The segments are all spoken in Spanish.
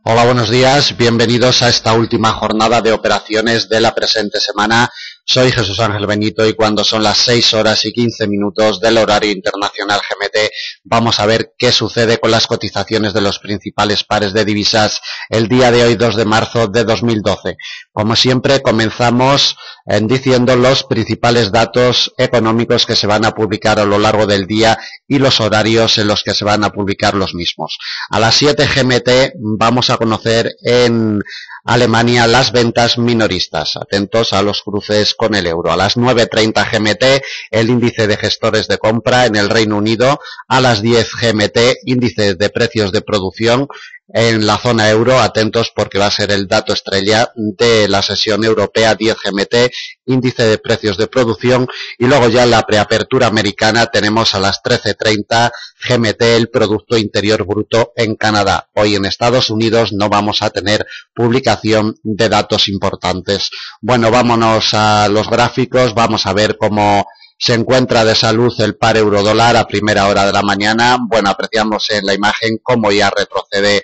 Hola, buenos días. Bienvenidos a esta última jornada de operaciones de la presente semana. Soy Jesús Ángel Benito y cuando son las 6 horas y 15 minutos del horario internacional GMT, vamos a ver qué sucede con las cotizaciones de los principales pares de divisas el día de hoy, 2 de marzo de 2012. Como siempre, comenzamos diciendo los principales datos económicos que se van a publicar a lo largo del día y los horarios en los que se van a publicar los mismos. A las 7 GMT vamos a conocer en Alemania las ventas minoristas. Atentos a los cruces con el euro. A las 9:30 GMT el índice de gestores de compra en el Reino Unido. A las 10 GMT índice de precios de producción en la zona euro. Atentos porque va a ser el dato estrella de la sesión europea. 10 GMT índice de precios de producción. Y luego ya en la preapertura americana tenemos a las 13:30 GMT el Producto Interior Bruto en Canadá. Hoy en Estados Unidos no vamos a tener publicación de datos importantes. Bueno, vámonos a los gráficos. Vamos a ver cómo se encuentra de salud el par euro-dólar a primera hora de la mañana. Bueno, apreciamos en la imagen cómo ya retrocede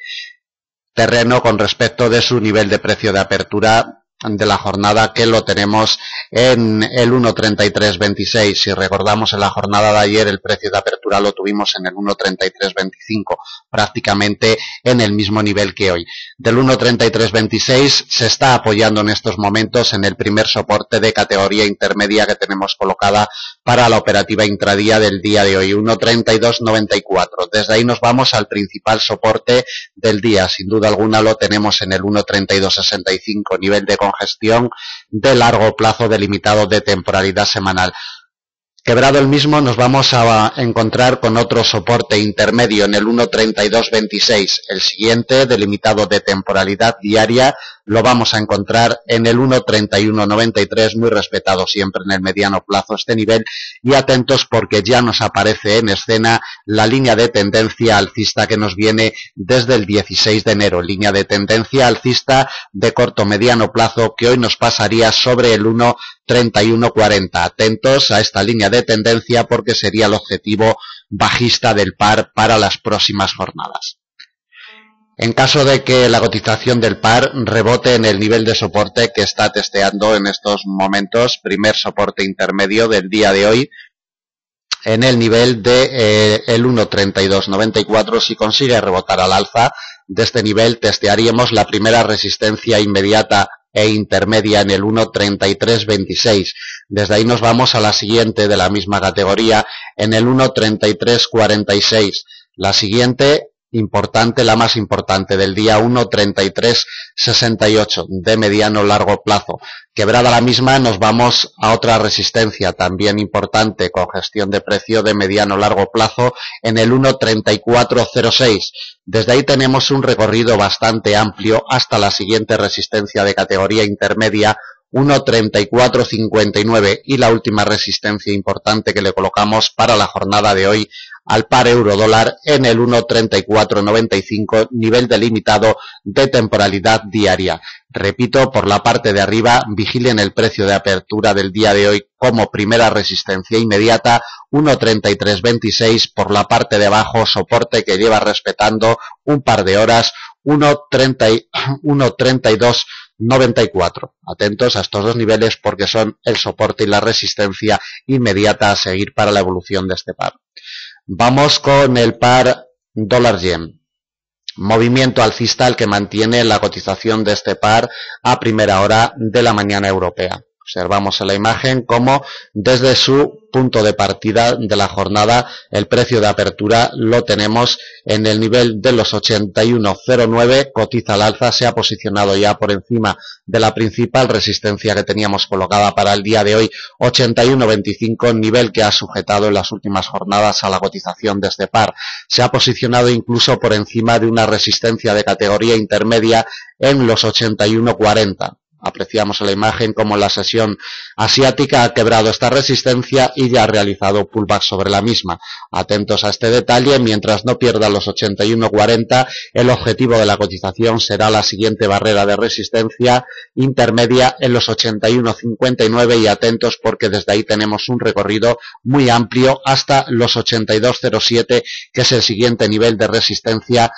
terreno con respecto de su nivel de precio de apertura de la jornada, que lo tenemos en el 1.3326. Si recordamos, en la jornada de ayer el precio de apertura lo tuvimos en el 1.3325, prácticamente en el mismo nivel que hoy. Del 1.3326 se está apoyando en estos momentos en el primer soporte de categoría intermedia que tenemos colocada para la operativa intradía del día de hoy, 1.3294. Desde ahí nos vamos al principal soporte del día. Sin duda alguna lo tenemos en el 1.3265, nivel de congestión de largo plazo delimitado de temporalidad semanal. Quebrado el mismo, nos vamos a encontrar con otro soporte intermedio en el 1.3226. El siguiente, delimitado de temporalidad diaria, lo vamos a encontrar en el 1.3193, muy respetado siempre en el mediano plazo este nivel. Y atentos porque ya nos aparece en escena la línea de tendencia alcista que nos viene desde el 16 de enero. Línea de tendencia alcista de corto mediano plazo que hoy nos pasaría sobre el 1.3140. Atentos a esta línea de tendencia porque sería el objetivo bajista del par para las próximas jornadas. En caso de que la cotización del par rebote en el nivel de soporte que está testeando en estos momentos, primer soporte intermedio del día de hoy, en el nivel de el 1.3294, si consigue rebotar al alza de este nivel, testearíamos la primera resistencia inmediata e intermedia en el 1.3326. Desde ahí nos vamos a la siguiente de la misma categoría en el 1.3346. La siguiente importante, la más importante del día, 1.3368 de mediano largo plazo. Quebrada la misma, nos vamos a otra resistencia también importante con gestión de precio de mediano largo plazo en el 1.3406. Desde ahí tenemos un recorrido bastante amplio hasta la siguiente resistencia de categoría intermedia, 1.3459, y la última resistencia importante que le colocamos para la jornada de hoy al par euro-dólar en el 1.3495, nivel delimitado de temporalidad diaria. Repito, por la parte de arriba, vigilen el precio de apertura del día de hoy como primera resistencia inmediata, 1.3326, por la parte de abajo, soporte que lleva respetando un par de horas, 1.3294. Atentos a estos dos niveles porque son el soporte y la resistencia inmediata a seguir para la evolución de este par. Vamos con el par dólar-yen. Movimiento alcista el que mantiene la cotización de este par a primera hora de la mañana europea. Observamos en la imagen cómo desde su punto de partida de la jornada el precio de apertura lo tenemos en el nivel de los 81.09, cotiza al alza, se ha posicionado ya por encima de la principal resistencia que teníamos colocada para el día de hoy, 81.25, nivel que ha sujetado en las últimas jornadas a la cotización de este par. Se ha posicionado incluso por encima de una resistencia de categoría intermedia en los 81.40. Apreciamos en la imagen como la sesión asiática ha quebrado esta resistencia y ya ha realizado pullback sobre la misma. Atentos a este detalle, mientras no pierda los 81.40, el objetivo de la cotización será la siguiente barrera de resistencia intermedia en los 81.59 y atentos porque desde ahí tenemos un recorrido muy amplio hasta los 82.07, que es el siguiente nivel de resistencia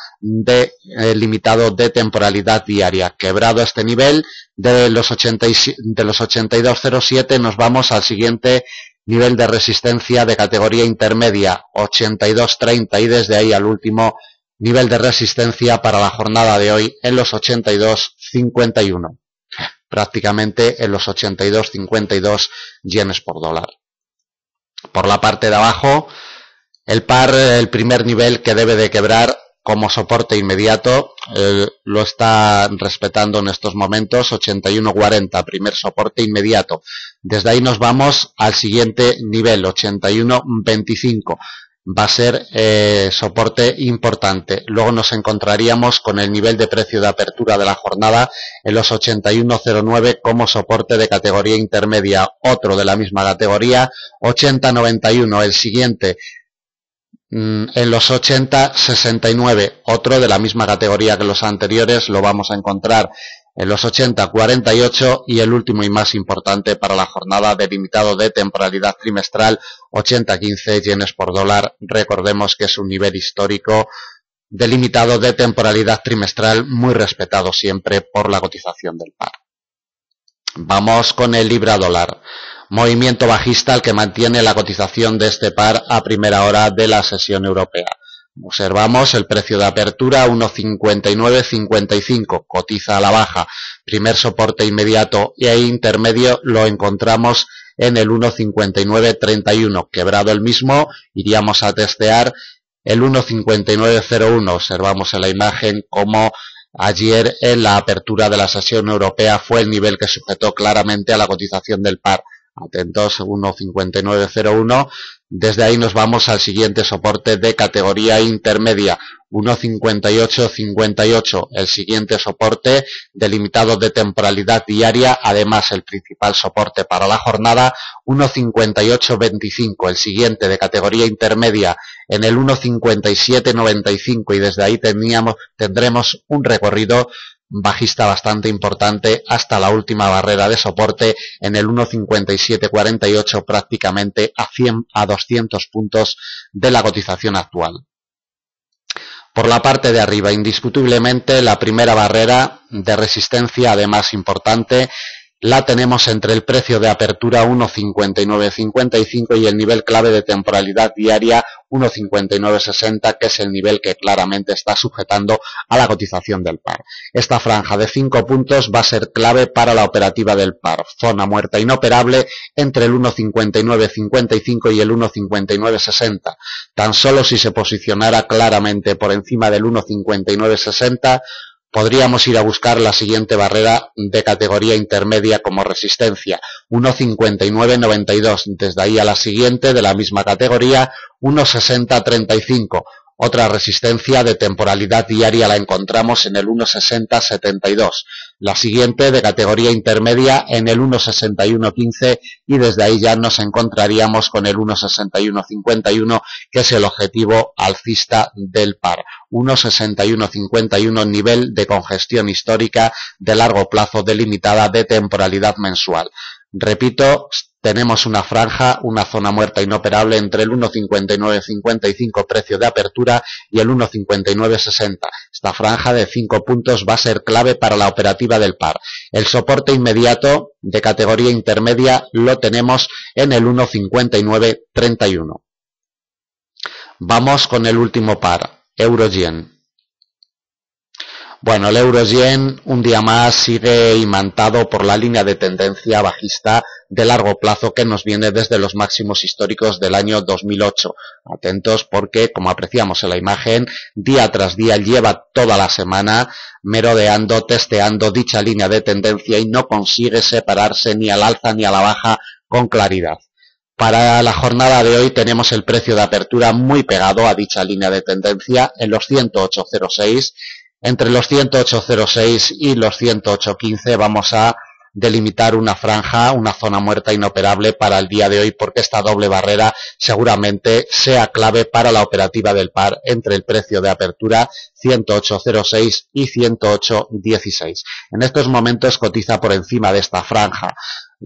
limitado de temporalidad diaria. Quebrado este nivel de los 82.07, nos vamos al siguiente nivel de resistencia de categoría intermedia, 82.30, y desde ahí al último nivel de resistencia para la jornada de hoy en los 82.51, prácticamente en los 82.52 yenes por dólar. Por la parte de abajo, el par, el primer nivel que debe de quebrar como soporte inmediato, lo está respetando en estos momentos, 81.40, primer soporte inmediato. Desde ahí nos vamos al siguiente nivel, 81.25. Va a ser soporte importante. Luego nos encontraríamos con el nivel de precio de apertura de la jornada en los 81.09 como soporte de categoría intermedia. Otro de la misma categoría, 80.91, el siguiente en los 80.69, otro de la misma categoría que los anteriores, lo vamos a encontrar en los 80.48 y el último y más importante para la jornada delimitado de temporalidad trimestral, 80.15 yenes por dólar. Recordemos que es un nivel histórico delimitado de temporalidad trimestral muy respetado siempre por la cotización del par. Vamos con el libra dólar. Movimiento bajista el que mantiene la cotización de este par a primera hora de la sesión europea. Observamos el precio de apertura 1.5955, cotiza a la baja. Primer soporte inmediato y intermedio lo encontramos en el 1.5931. Quebrado el mismo, iríamos a testear el 1.5901. Observamos en la imagen cómo ayer en la apertura de la sesión europea fue el nivel que sujetó claramente a la cotización del par. Atentos, 1.5901. Desde ahí nos vamos al siguiente soporte de categoría intermedia, 1.5858, el siguiente soporte delimitado de temporalidad diaria, además el principal soporte para la jornada, 1.5825, el siguiente de categoría intermedia en el 1.5795 y desde ahí tendremos un recorrido bajista bastante importante hasta la última barrera de soporte en el 1.5748, prácticamente a 200 puntos de la cotización actual. Por la parte de arriba, indiscutiblemente la primera barrera de resistencia, además importante, la tenemos entre el precio de apertura 1.5955 y el nivel clave de temporalidad diaria 1.5960, que es el nivel que claramente está sujetando a la cotización del par. Esta franja de 5 puntos va a ser clave para la operativa del par. Zona muerta inoperable entre el 1.5955 y el 1.5960. Tan solo si se posicionara claramente por encima del 1.5960, podríamos ir a buscar la siguiente barrera de categoría intermedia como resistencia, 1.5992. Desde ahí a la siguiente de la misma categoría, 1.6035. Otra resistencia de temporalidad diaria la encontramos en el 1.6072. La siguiente de categoría intermedia en el 1.6115 y desde ahí ya nos encontraríamos con el 1.6151, que es el objetivo alcista del par. 1.6151, nivel de congestión histórica de largo plazo delimitada de temporalidad mensual. Repito, tenemos una franja, una zona muerta inoperable entre el 1.5955 precio de apertura y el 1.5960. Esta franja de 5 puntos va a ser clave para la operativa del par. El soporte inmediato de categoría intermedia lo tenemos en el 1.5931. Vamos con el último par, euro-yen. Bueno, el euro-yen un día más sigue imantado por la línea de tendencia bajista de largo plazo que nos viene desde los máximos históricos del año 2008. Atentos porque, como apreciamos en la imagen, día tras día lleva toda la semana merodeando, testeando dicha línea de tendencia y no consigue separarse ni al alza ni a la baja con claridad. Para la jornada de hoy tenemos el precio de apertura muy pegado a dicha línea de tendencia en los 108.06. Entre los 108.06 y los 108.15 vamos a delimitar una franja, una zona muerta inoperable para el día de hoy, porque esta doble barrera seguramente sea clave para la operativa del par entre el precio de apertura 108.06 y 108.16. En estos momentos cotiza por encima de esta franja.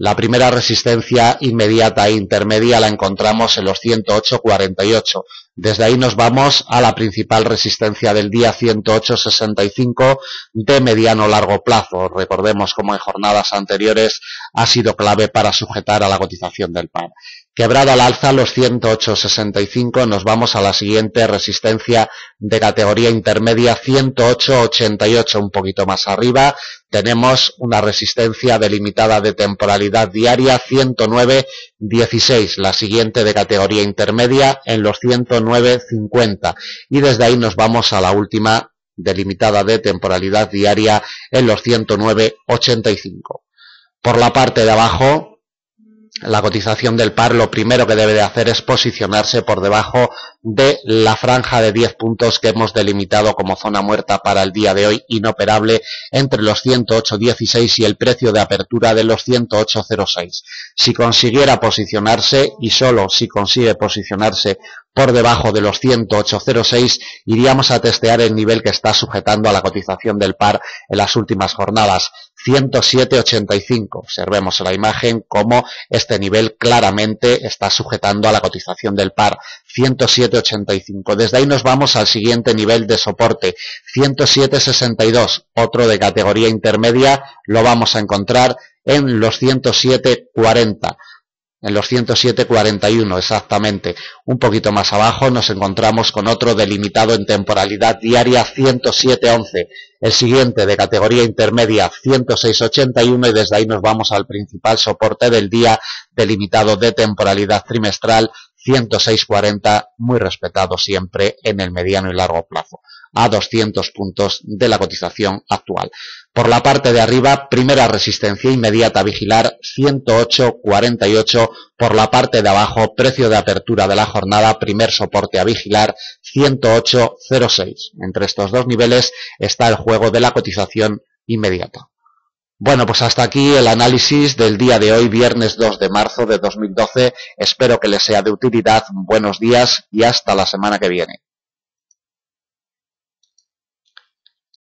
La primera resistencia inmediata e intermedia la encontramos en los 108.48. Desde ahí nos vamos a la principal resistencia del día, 108.65 de mediano largo plazo. Recordemos como en jornadas anteriores ha sido clave para sujetar a la cotización del par. Quebrado al alza los 108.65, nos vamos a la siguiente resistencia de categoría intermedia, 108.88, un poquito más arriba. Tenemos una resistencia delimitada de temporalidad diaria, 109.16, la siguiente de categoría intermedia en los 109.50. Y desde ahí nos vamos a la última delimitada de temporalidad diaria en los 109.85. Por la parte de abajo, la cotización del par lo primero que debe de hacer es posicionarse por debajo de la franja de 10 puntos que hemos delimitado como zona muerta para el día de hoy, inoperable entre los 108.16 y el precio de apertura de los 108.06. Si consiguiera posicionarse, y solo si consigue posicionarse por debajo de los 108.06, iríamos a testear el nivel que está sujetando a la cotización del par en las últimas jornadas, 107.85. Observemos en la imagen cómo este nivel claramente está sujetando a la cotización del par, 107.85. Desde ahí nos vamos al siguiente nivel de soporte, 107.62. Otro de categoría intermedia lo vamos a encontrar en los 107.40. En los 107.41 exactamente. Un poquito más abajo nos encontramos con otro delimitado en temporalidad diaria, 107.11. El siguiente de categoría intermedia, 106.81, y desde ahí nos vamos al principal soporte del día, delimitado de temporalidad trimestral, 106.40, muy respetado siempre en el mediano y largo plazo, a 200 puntos de la cotización actual. Por la parte de arriba, primera resistencia inmediata a vigilar, 108.48. Por la parte de abajo, precio de apertura de la jornada, primer soporte a vigilar, 108.06. Entre estos dos niveles está el juego de la cotización inmediata. Bueno, pues hasta aquí el análisis del día de hoy, viernes 2 de marzo de 2012. Espero que les sea de utilidad. Buenos días y hasta la semana que viene.